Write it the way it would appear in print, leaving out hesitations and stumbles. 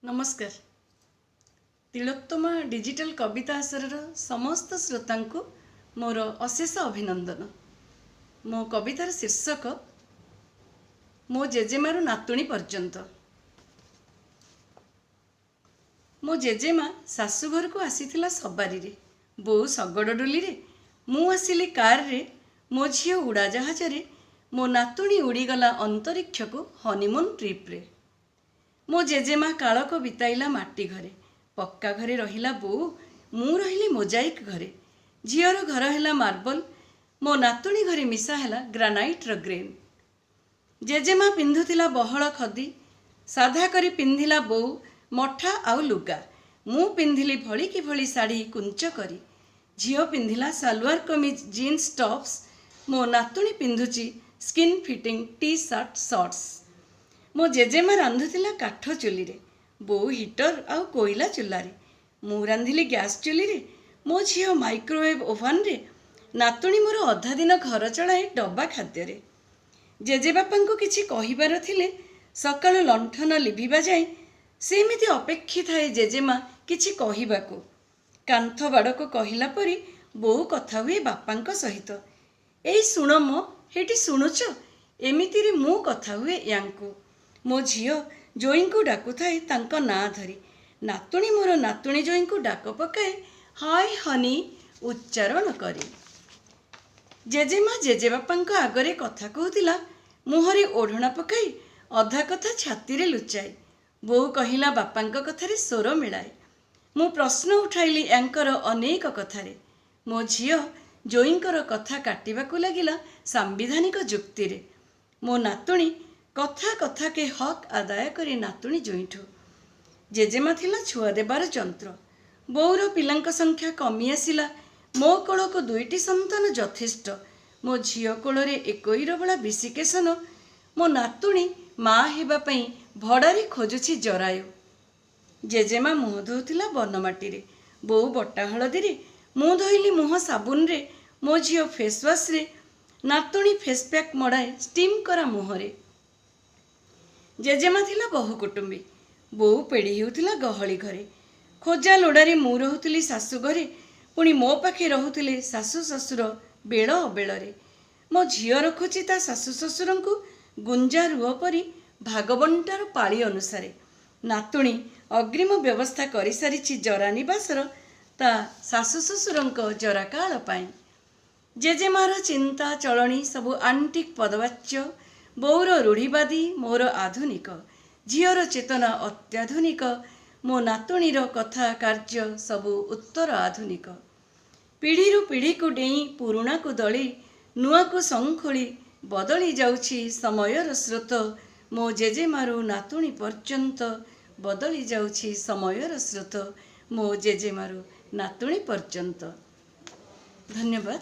नमस्कार। तिलोत्तमा डिजिटल कविता आसरर समस्त श्रोता को मोर अशेष अभिनंदन। मो कवितार शीर्षक मो जेजेमारू नातुणी पर्यंत। मो जेजेमा शाशुघर को आसीथिला सवारी रे, बो शगड़ डोली रे, मु आसिली कार रे, मो झियो उड़ाजाहाज रे, मो नातुणी उड़ीगला अंतरिक्ष को हनीमून ट्रिप रे। मो जेजेमा कालक बिताइला माटी घरे, पक्का घरे रहिला बो, मु रहिली मोजाइक घरे। झियर घर हैला मार्बल, मो नातुणी घरे मिसा हैला ग्रानाइट र ग्रेन। जेजेमा पिंधुतिला बहल खदी, साधा करी पिंधिला बो मठा आउ लुगा। मु पिंधिली भली कि भली साड़ी कुंच करी। झियो पिंधिला सालवार कमीज जीन्स टॉप्स, मो नातुणी पिंधुची skin fitting T shirt shorts. मो जेजेमा रांधुतिला काठ चुली रे, बो हीटर आउ कोयला चुल्ला रे, मु रांधिली गैस चुली रे, मो झियो माइक्रोवेव ओवन रे, नातुणी मोर अधा दिन घर चलाए डब्बा खाद्य रे। जेजे बापा को किछि कहिबार थिले सकाळ लंठन लिभिबा जाए सेमिति अपेक्षी थाए जेजेमा किछि कहिबाको। कांथ बाड़को कहिला परी बो कथा हुए बापांक सहित, एई सुण मो हेटी सुणुच, एमिति रे मु कथा हुए यांको। मो झियो जोई को डाकु थाए तांको ना धरी, नातुणी मोर नातुणी जोई को डाक पकाए हाय हनी उच्चारण करी। जेजेमा जेजे बापांको आगरे कथा कहूतिला, मुहरे ओढ़णा पकाई अधा कथा छाती रे लुचाई। बो कहिला बापांक कथारे स्वर मिलाए। मु प्रश्न उठाइली यांकर अनेक कथारे। मो झियो जोईंकर कथा काटिबाकू लागिला सांविधानिक जुक्ति रे। मो नातुणी कथा कथा के हक आदाय करे नातुणी जोईठू। जेजेमा थिला छुआ देबार जंत्र। बोउर पिलांक संख्या कमी आसिला, मो कोल को दुईटी संतान यथेष्ट। मो झियो कोलरे एकोईर बड़ा विशिकेशन, मो नातुणी माँ हेबा पई भड़ारे खोजुछि जरायु। जेजेमा मुह धोउथिला बनमाटी रे, बो बटा हळदी रे, मु धोइली मुह साबुन रे, मो झियो फेसवाश रे, नातुणी फेस पैक मड़ाए स्टीम करा मुहरे। जेजेमा थिला बहु कुटुंबी, बो पेड़ी हेउथिला गहली घरे। खोजा लोड़ारे मु रहुथिली सासु घरे, पुणी मो पाखे रहुथिले सासु ससुर बेल अबेଳରେ। मो झियो रखुची ता सासु ससुरंकु गुंजा रुह परी भागबंटार पाଳି अनुसारे। नातुणी अग्रिम व्यवस्था करि सारिछि जरा निवासर ता सासु ससुरंक जरा काल पाई। जेजेमार चिंता चलणी सबु आंटिक पदवाच्य, बोर रूढ़ीवादी मोर आधुनिक, झियर चेतना अत्याधुनिक, मो नातुणीर कथा कार्य सबु उत्तर आधुनिक। पीढ़ी पीढ़ी को डेई पुरुणा को दली, नुआ को संखोली बदली जाउछि समयर स्रोत। मो जेजेमारू नातुणी पर्यंत बदली जाउछि समयर स्रोत, मो जेजेमारू नातुणी पर्यंत। धन्यवाद।